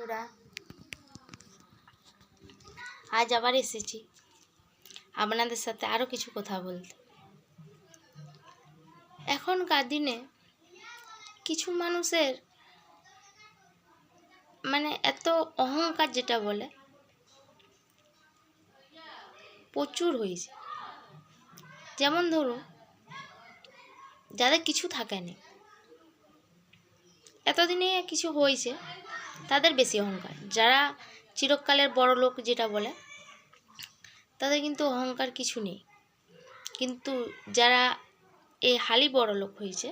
বন্ধুরা, আজ আবার এসেছি আপনাদের সাথে আরও কিছু কথা বলতে। এখনকার দিনে কিছু মানুষের এত অহংকার যেটা বলে প্রচুর হয়েছে। যেমন ধরুন, যাদের কিছু থাকেনি, এতদিনে কিছু হয়েছে, তাদের বেশি অহংকার। যারা চিরকালের বড় লোক যেটা বলে, তাদের কিন্তু অহংকার কিছু নেই। কিন্তু যারা এই হালি বড় লোক হয়েছে,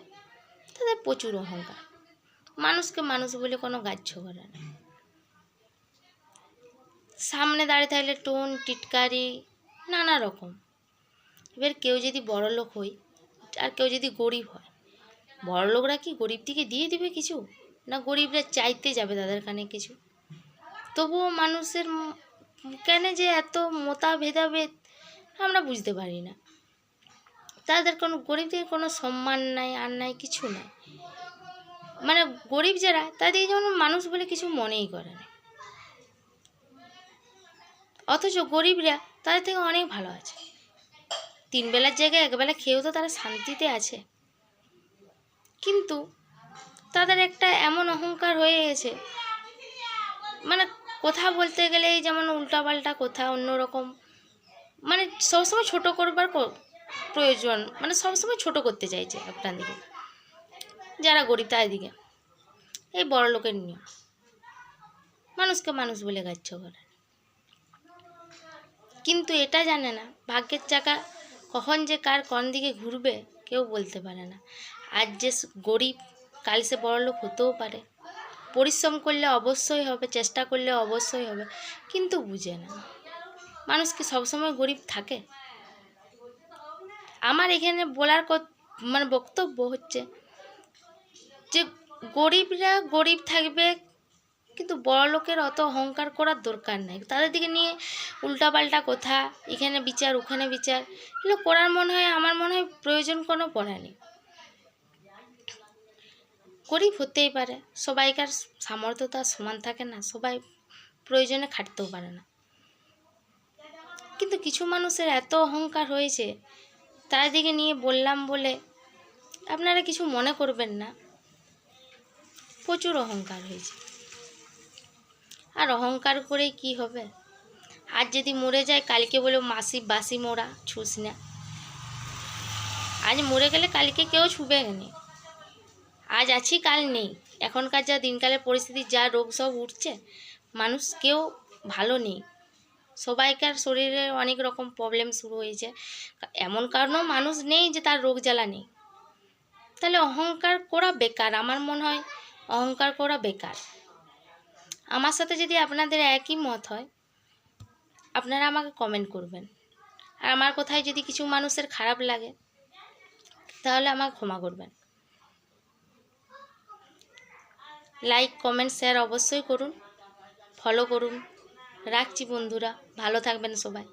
তাদের প্রচুর অহংকার। মানুষকে মানুষ বলে কোনো গ্রাহ্য করে না। সামনে দাঁড়িয়ে থাকলে টোন টিটকারি নানা রকম। এবার কেউ যদি বড় লোক হয় আর কেউ যদি গরিব হয়, বড় লোকরা কি গরিবদিকে দিয়ে দিবে কিছু? না গরিবরা চাইতে যাবে তাদের কানে কিছু? তবুও মানুষের কেন যে এত মতা ভেদাভেদ আমরা বুঝতে পারি না। তাদের কোনো গরিবদের কোনো সম্মান নাই, আর নাই কিছু নাই। গরিব যারা, তাদেরকে যেমন মানুষ বলে কিছু মনেই করে না। অথচ গরিবরা তাদের থেকে অনেক ভালো আছে। 3 বেলার জায়গায় 1 বেলা খেয়েও তো তারা শান্তিতে আছে। কিন্তু তাদের একটা এমন অহংকার হয়ে গেছে, কথা বলতে গেলে যেমন উল্টাপাল্টা কথা, অন্যরকম, সবসময় ছোট করবার প্রয়োজন, সবসময় ছোট করতে চাইছে আপনার দিকে, যারা গরিব তাদের দিকে। এই বড় লোকের নিয়ম, মানুষকে মানুষ বলে গ্রাহ্য করে। কিন্তু এটা জানে না, ভাগ্যের চাকা কখন যে কার কোন দিকে ঘুরবে কেউ বলতে পারে না। আজ যে গরিব, কাল সে বড় লোক হতেও পারে। পরিশ্রম করলে অবশ্যই হবে, চেষ্টা করলে অবশ্যই হবে, কিন্তু বুঝে না। মানুষ কি সবসময় গরিব থাকে? আমার এখানে বলার বক্তব্য হচ্ছে যে গরিবরা গরিব থাকবে, কিন্তু বড় লোকের অত অহংকার করার দরকার নাই। তাদের দিকে নিয়ে উল্টাপাল্টা কথা, এখানে বিচার ওখানে বিচার, এগুলো করার আমার মনে হয় প্রয়োজন কোনো পড়ে নেই। গরিব হতেই পারে, সবাইকার সামর্থ্য তো আর সমান থাকে না, সবাই প্রয়োজনে খাটতেও পারে না। কিন্তু কিছু মানুষের এত অহংকার হয়েছে, তার দিকে নিয়ে বললাম বলে আপনারা কিছু মনে করবেন না। প্রচুর অহংকার হয়েছে। আর অহংকার করে কি হবে? আজ যদি মরে যায়, কালকে বলে মাসি বাসি মোরা ছুস না। আজ মরে গেলে কালকে কেউ ছুবে না। আজ আছি কাল নেই। এখনকার যা দিনকালের পরিস্থিতি, যা রোগ সব উঠছে, মানুষ কেউ ভালো নেই। সবাইকার শরীরে অনেক রকম প্রবলেম শুরু হয়েছে। এমন কারণেও মানুষ নেই যে তার রোগ জ্বালা নেই। তাহলে অহংকার করা বেকার, আমার মনে হয় অহংকার করা বেকার। আমার সাথে যদি আপনাদের একই মত হয়, আপনারা আমাকে কমেন্ট করবেন। আর আমার কথায় যদি কিছু মানুষের খারাপ লাগে, তাহলে আমাকে ক্ষমা করবেন। লাইক কমেন্ট শেয়ার অবশ্যই করুন, ফলো করুন। রাখছি বন্ধুরা, ভালো থাকবেন সবাই।